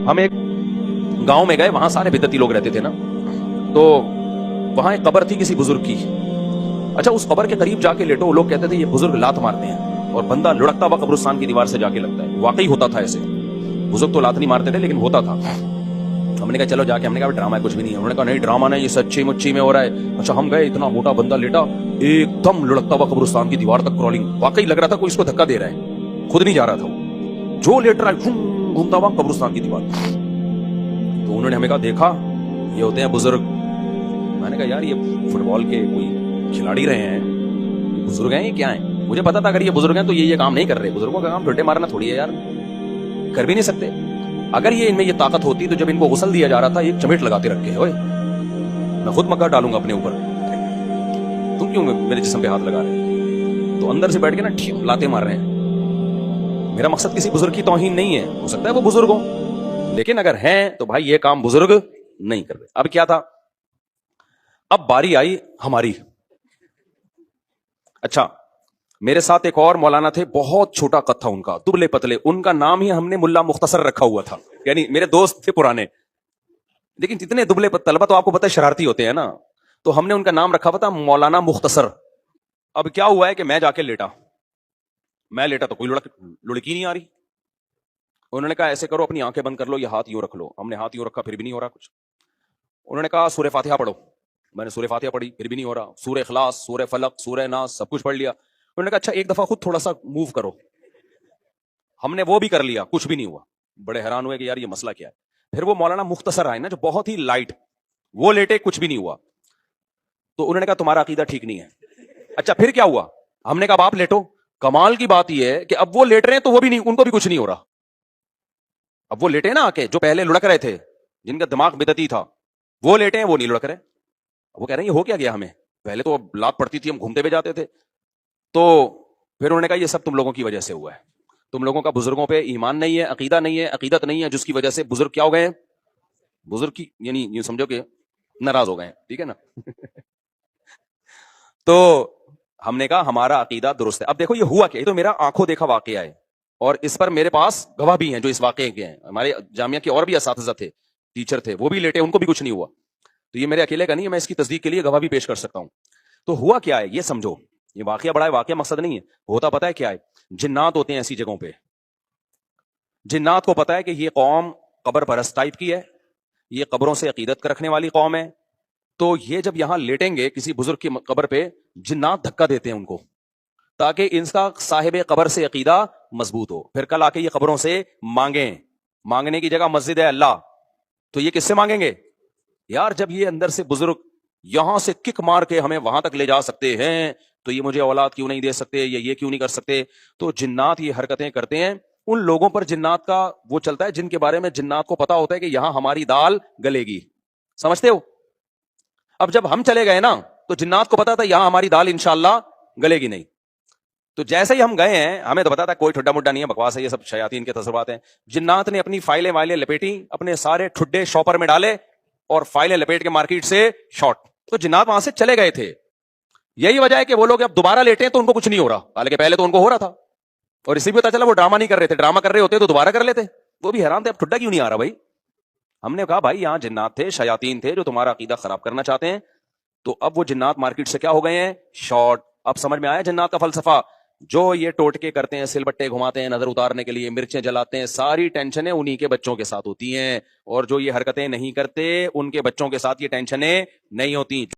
हम एक गांव में गए, वहां सारे बिदती लोग रहते थे ना, तो वहां एक कब्र थी किसी बुजुर्ग की। अच्छा, उस कब्र के करीब जाके लेटो, वो लोग कहते थे ये बुजुर्ग लात मारते हैं और बंदा लुढ़कता हुआ कब्रिस्तान की दीवार से जाके लगता है। वाकई होता था ऐसे, बुजुर्ग तो लात नहीं मारते थे लेकिन होता था। हमने कहा चलो जाके, हमने कहा ड्रामा है, कुछ भी नहीं है। उन्होंने कहा नहीं ड्रामा नहीं, ये सच्ची मुच्ची में हो रहा है। अच्छा, हम गए, इतना मोटा बंदा लेटा, एकदम लुढ़कता हुआ कब्रिस्तान की दीवार तक क्रॉलिंग। वाकई लग रहा था कोई इसको धक्का दे रहा है, खुद नहीं जा रहा था वो, जो लेट रहा है घूमता हुआ कब्रिस्तान की दीवार। तो उन्होंने हमें कहा देखा, ये होते हैं बुजुर्ग। मैंने कहा यार ये फुटबॉल के कोई खिलाड़ी रहे हैं, ये बुजुर्ग हैं, ये क्या है? मुझे पता था अगर ये बुजुर्ग हैं तो ये काम नहीं कर रहे। बुजुर्गों का काम ठुड्डे मारना थोड़ी है यार, कर भी नहीं सकते। अगर ये इनमें ये ताकत होती तो जब इनको गुस्ल दिया जा रहा था, एक चमेट लगाते रखे, ओए मैं खुद मक्का डालूंगा अपने ऊपर, तुम क्यों मेरे जिस्म पे हाथ लगा रहे? तो अंदर से बैठ के ना लाते मार रहे हैं। मेरा मकसद किसी बुजुर्ग की तौहीन नहीं है, हो सकता है वो बुजुर्ग हो, लेकिन अगर हैं तो भाई ये काम बुजुर्ग नहीं कर रहे। अब क्या था, अब बारी आई हमारी। अच्छा, मेरे साथ एक और मौलाना थे, बहुत छोटा कद था उनका, दुबले पतले। उनका नाम ही हमने मुल्ला मुख्तसर रखा हुआ था, यानी मेरे दोस्त थे पुराने, लेकिन जितने दुबले तलबा तो आपको पता है शरारती होते हैं ना, तो हमने उनका नाम रखा हुआ था मौलाना मुख्तसर। अब क्या हुआ है कि मैं जाके लेटा, तो कोई लुड़की नहीं आ रही। उन्होंने कहा ऐसे करो, अपनी आंखें बंद कर लो, ये हाथ यूं रख लो। हमने हाथ यूं रखा, फिर भी नहीं हो रहा कुछ। उन्होंने कहा सूरह फातिहा पढ़ो। मैंने सूरह फातिहा पढ़ी, फिर भी नहीं हो रहा। सूरह इखलास, सूरह फलक, सूरह नास, सब कुछ पढ़ लिया। उन्होंने कहा अच्छा एक दफा खुद थोड़ा सा मूव करो। हमने वो भी कर लिया, कुछ भी नहीं हुआ। बड़े हैरान हुए कि यार ये मसला क्या है। फिर वो मौलाना मुख्तसर आए ना, जो बहुत ही लाइट, वो लेटे, कुछ भी नहीं हुआ। तो उन्होंने कहा तुम्हारा अकीदा ठीक नहीं है। अच्छा फिर क्या हुआ? हमने कहा आप लेटो। कमाल की बात यह है कि अब वो लेट रहे हैं तो वो भी नहीं, उनको भी कुछ नहीं हो रहा। अब वो लेटे ना आके, जो पहले लुढ़क रहे थे, जिनका दिमाग बिदती था, वो लेटे हैं, वो नहीं लुढ़क रहे। वो कह रहे हैं ये हो क्या गया हमें, पहले तो लात पड़ती थी, हम घूमते हुए जाते थे। तो फिर उन्होंने कहा ये सब तुम लोगों की वजह से हुआ है, तुम लोगों का बुजुर्गों पे ईमान नहीं है, अकीदा नहीं है, अकीदत नहीं है, जिसकी वजह से बुजुर्ग क्या हो गए, बुजुर्ग की यानी यूं समझो कि नाराज हो गए, ठीक है ना। तो हमने कहा हमारा अकीदा दुरुस्त है। अब देखो ये हुआ क्या, ये तो मेरा आंखों देखा वाकया है, और इस पर मेरे पास गवाह भी हैं जो इस वाकये के हैं। हमारे जामिया के और भी असातिज़ा थे, टीचर थे, वो भी लेटे, उनको भी कुछ नहीं हुआ। तो ये मेरे अकेले का नहीं है, मैं इसकी तस्दीक के लिए गवाह भी पेश कर सकता हूं। तो हुआ क्या है ये समझो, ये वाकया बड़ा है, वाकया मकसद नहीं है। होता पता है क्या है, जिन्नात होते हैं ऐसी जगहों पे। जिन्नात को पता है कि ये कौम कब्र परस्त टाइप की है, ये कब्रों से अकीदत रखने वाली कौम है, तो ये जब यहां लेटेंगे किसी बुजुर्ग की कब्र पे, जिन्नात धक्का देते हैं उनको, ताकि इनका साहिब कब्र से अकीदा मजबूत हो। फिर कल आके ये कब्रों से मांगे, मांगने की जगह मस्जिद है अल्लाह, तो ये किससे मांगेंगे यार? जब ये अंदर से बुजुर्ग यहां से किक मार के हमें वहां तक ले जा सकते हैं, तो ये मुझे औलाद क्यों नहीं दे सकते, ये क्यों नहीं कर सकते? तो जिन्नात ये हरकतें करते हैं। उन लोगों पर जिन्नात का वो चलता है जिनके बारे में जिन्नात को पता होता है कि यहां हमारी दाल गलेगी, समझते हो? अब जब हम चले गए ना, तो जिन्नात को पता था यहां हमारी दाल इंशाअल्लाह गलेगी नहीं। तो जैसे ही हम गए हैं, हमें तो पता था कोई ठुड्डा मुड्डा नहीं है, बकवास है, ये सब शयातीन के तसव्वुरात हैं। जिन्नात ने अपनी फाइलें वाइलें लपेटी, अपने सारे ठुड्डे शॉपर में डाले और फाइलें लपेट के मार्केट से शॉर्ट। तो जिन्नात वहां से चले गए थे। यही वजह है कि वो लोग अब दोबारा लेटे हैं तो उनको कुछ नहीं हो रहा, हालांकि पहले तो उनको हो रहा था। और इसी भी पता चला वो ड्रामा नहीं कर रहे थे, ड्रामा कर रहे होते तो दोबारा कर लेते। वो भी हैरान थे अब ठुड्डा क्यों नहीं आ रहा भाई। हमने कहा भाई यहां जिन्नात थे, शयातीन थे, जो तुम्हारा अकीदा खराब करना चाहते हैं। तो अब वो जिन्नात मार्केट से क्या हो गए हैं, शॉर्ट। अब समझ में आया जिन्नात का फलसफा। जो ये टोटके करते हैं, सिलबट्टे घुमाते हैं नजर उतारने के लिए, मिर्चें जलाते हैं, सारी टेंशनें उन्हीं के बच्चों के साथ होती हैं। और जो ये हरकतें नहीं करते, उनके बच्चों के साथ ये टेंशनें नहीं होती।